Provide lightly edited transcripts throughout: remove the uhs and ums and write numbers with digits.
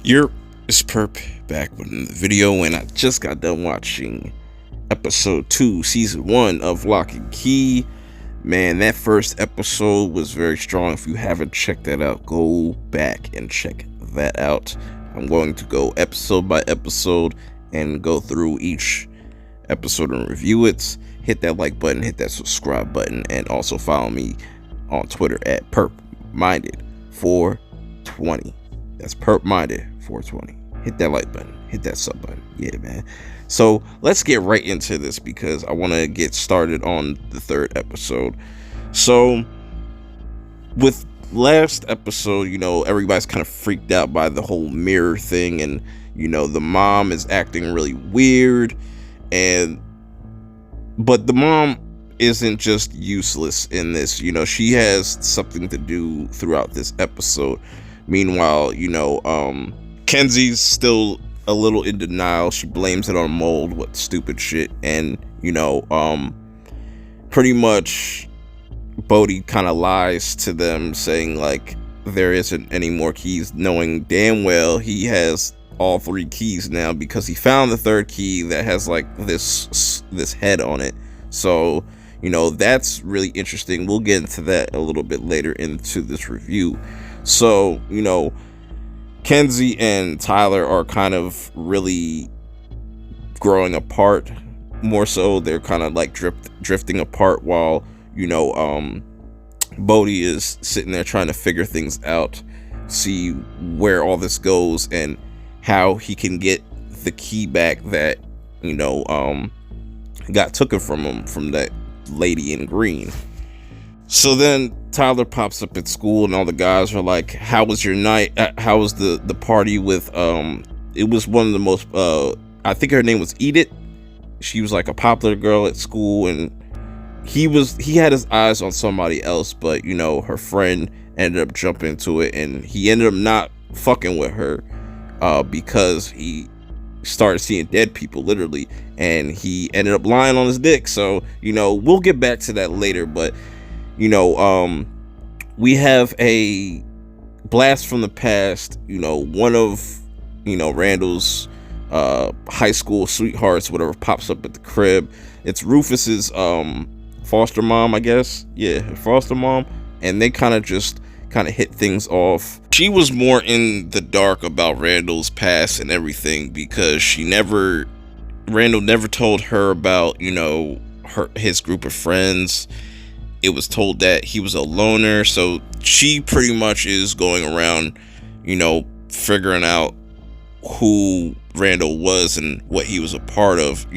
You're it's Perp back with another video, and I just got done watching episode 2, season 1 of Locke and Key. Man, that first episode was very strong. If you haven't checked that out, go back and check that out. I'm going to go episode by episode and go through each episode and review it. Hit that like button, hit that subscribe button, and also follow me on Twitter at perpminded420. That's perpminded420. Hit that like button, hit that sub button. Yeah, man. So let's get right into this because I want to get started on the third episode. So with last episode, everybody's kind of freaked out by the whole mirror thing, and the mom is acting really weird, but the mom isn't just useless in this. She has something to do throughout this episode. Meanwhile, Kenzie's still a little in denial. She blames it on Mold, what stupid shit, and pretty much Bodhi kind of lies to them, saying like there isn't any more keys, knowing damn well he has all 3 keys now because he found the third key that has like this head on it. So that's really interesting. We'll get into that a little bit later into this review. So Kenzie and Tyler are kind of really growing apart. More so, they're kind of like drifting apart, while Bodhi is sitting there trying to figure things out, see where all this goes and how he can get the key back that got taken from him from that lady in green. So then Tyler pops up at school, and all the guys are like, how was your night? How was the party with it was one of the most I think her name was Edith. She was like a popular girl at school, and he had his eyes on somebody else, but her friend ended up jumping into it, and he ended up not fucking with her because he started seeing dead people, literally, and he ended up lying on his dick. So we'll get back to that later, but we have a blast from the past. One of Randall's high school sweethearts, whatever, pops up at the crib. It's Rufus's foster mom, I guess. Yeah, foster mom. And they kind of hit things off. She was more in the dark about Randall's past and everything because Randall never told her about his group of friends. It was told that he was a loner, so she pretty much is going around figuring out who Randall was and what he was a part of,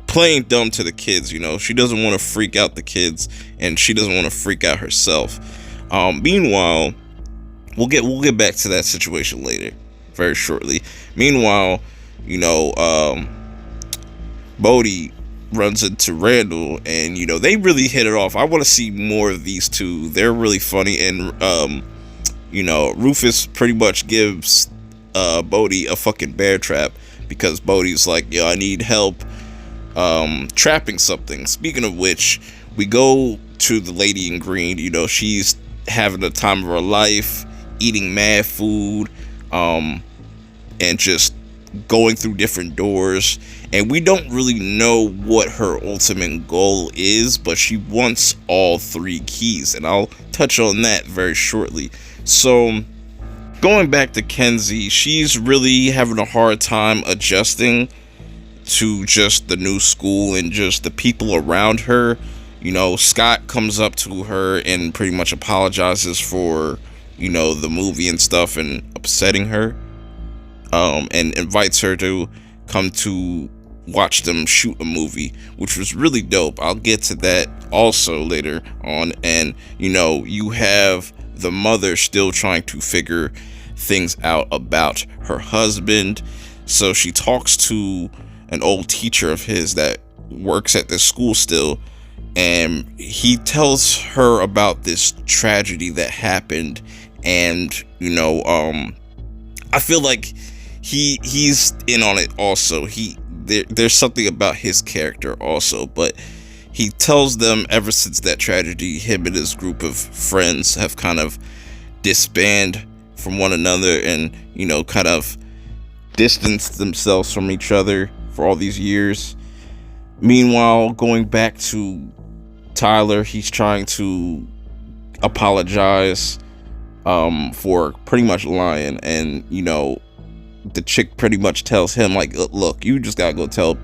playing dumb to the kids. She doesn't want to freak out the kids, and she doesn't want to freak out herself. Meanwhile, we'll get back to that situation later, very shortly. Meanwhile, Bodhi runs into Randall, and they really hit it off. I want to see more of these two. They're really funny, and Rufus pretty much gives Bodhi a fucking bear trap because Bodhi's like, I need help trapping something. Speaking of which, we go to the lady in green. She's having the time of her life, eating mad food, and just going through different doors, and we don't really know what her ultimate goal is, but she wants all 3 keys, and I'll touch on that very shortly. So going back to Kenzie, she's really having a hard time adjusting to just the new school and just the people around her. Scott comes up to her and pretty much apologizes for the movie and stuff and upsetting her, and invites her to come to watch them shoot a movie, which was really dope. I'll get to that also later on. And you have the mother still trying to figure things out about her husband. So she talks to an old teacher of his that works at this school still, and he tells her about this tragedy that happened. And I feel like he's in on it also. There's something about his character also, but he tells them ever since that tragedy, him and his group of friends have kind of disbanded from one another and, kind of distanced themselves from each other for all these years. Meanwhile, going back to Tyler, he's trying to apologize for pretty much lying, and the chick pretty much tells him, like, look, you just gotta go tell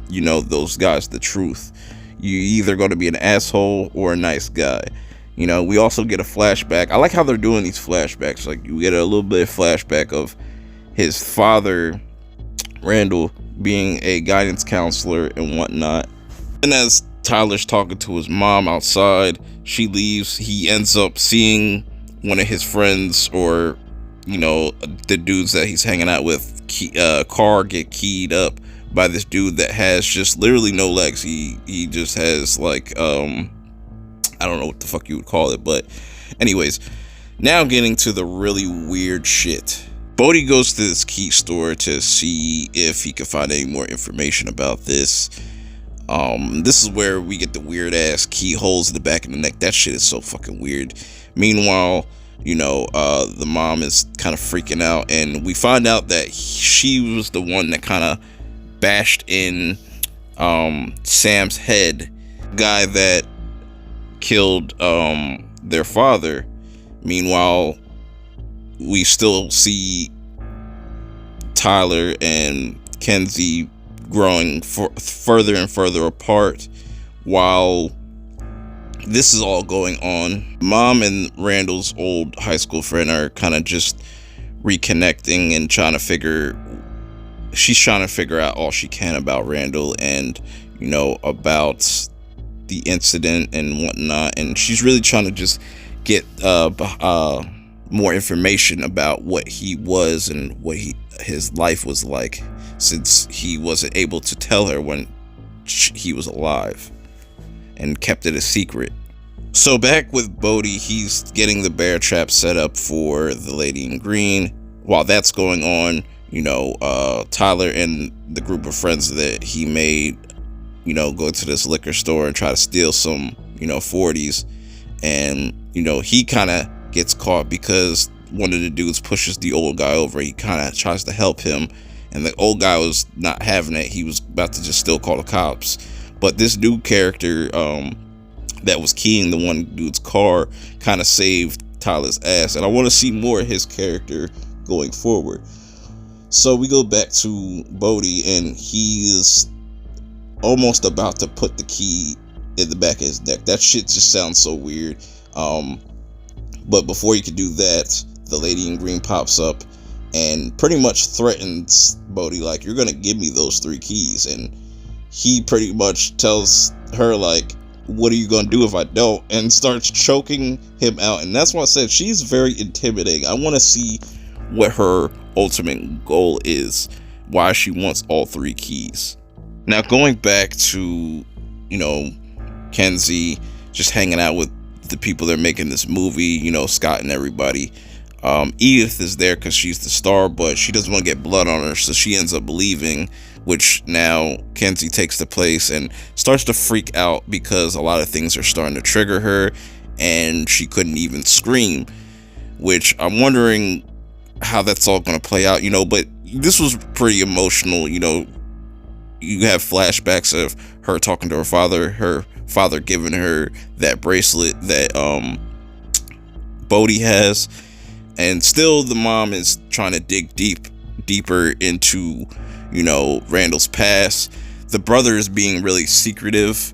those guys the truth. You either going to be an asshole or a nice guy. We also get a flashback. I like how they're doing these flashbacks. Like, you get a little bit of flashback of his father, Randall, being a guidance counselor and whatnot. And as Tyler's talking to his mom outside, she leaves. He ends up seeing one of his friends, or the dudes that he's hanging out with, car get keyed up by this dude that has just literally no legs. He just has, like, I don't know what the fuck you would call it, but anyways, now getting to the really weird shit. Bodhi goes to this key store to see if he can find any more information about this. This is where we get the weird ass keyholes in the back of the neck. That shit is so fucking weird. Meanwhile, the mom is kind of freaking out, and we find out that she was the one that kind of bashed in Sam's head, guy that killed their father. Meanwhile, we still see Tyler and Kenzie growing further and further apart while this is all going on. Mom and Randall's old high school friend are kind of just reconnecting and she's trying to figure out all she can about Randall and, about the incident and whatnot. And she's really trying to just get more information about what he was and what his life was like, since he wasn't able to tell her when he was alive and kept it a secret. So back with Bodhi, he's getting the bear trap set up for the lady in green. While that's going on, Tyler and the group of friends that he made, go to this liquor store and try to steal some, 40s. And, he kind of gets caught because one of the dudes pushes the old guy over. He kind of tries to help him, and the old guy was not having it. He was about to just still call the cops. But this new character that was keying the one dude's car kind of saved Tyler's ass. And I want to see more of his character going forward. So we go back to Bodhi, and he's almost about to put the key in the back of his neck. That shit just sounds so weird. But before he could do that, the lady in green pops up and pretty much threatens Bodhi, like, you're gonna give me those 3 keys. And he pretty much tells her, like, what are you gonna do if I don't? And starts choking him out. And that's why I said she's very intimidating. I want to see what her ultimate goal is, why she wants all 3 keys. Now, going back to, Kenzie just hanging out with the people that are making this movie, Scott and everybody. Edith is there because she's the star, but she doesn't want to get blood on her, so she ends up leaving, which now Kenzie takes the place and starts to freak out because a lot of things are starting to trigger her, and she couldn't even scream, which I'm wondering how that's all going to play out, but this was pretty emotional. You have flashbacks of her talking to her father giving her that bracelet that Bodhi has, and still the mom is trying to dig deeper into Randall's past. The brother is being really secretive.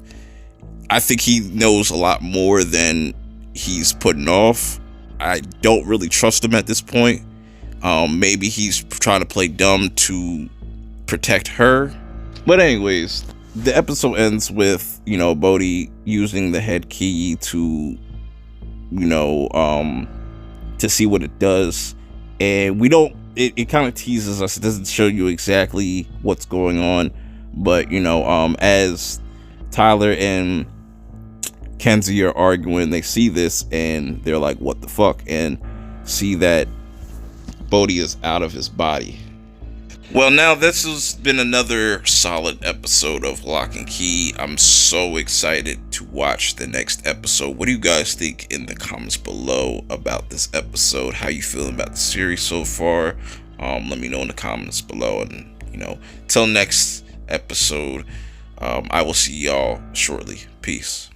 I think he knows a lot more than he's putting off. I don't really trust him at this point. Maybe he's trying to play dumb to protect her. But anyways, the episode ends with, Bodhi using the head key to, to see what it does. And we don't, it kind of teases us. It doesn't show you exactly what's going on. But, as Tyler and Kenzie are arguing, they see this and they're like, what the fuck? And see that Bodhi is out of his body. Well, now this has been another solid episode of Lock and Key. I'm so excited to watch the next episode. What do you guys think in the comments below about this episode? How you feeling about the series so far? Let me know in the comments below, and till next episode, I will see y'all shortly. Peace.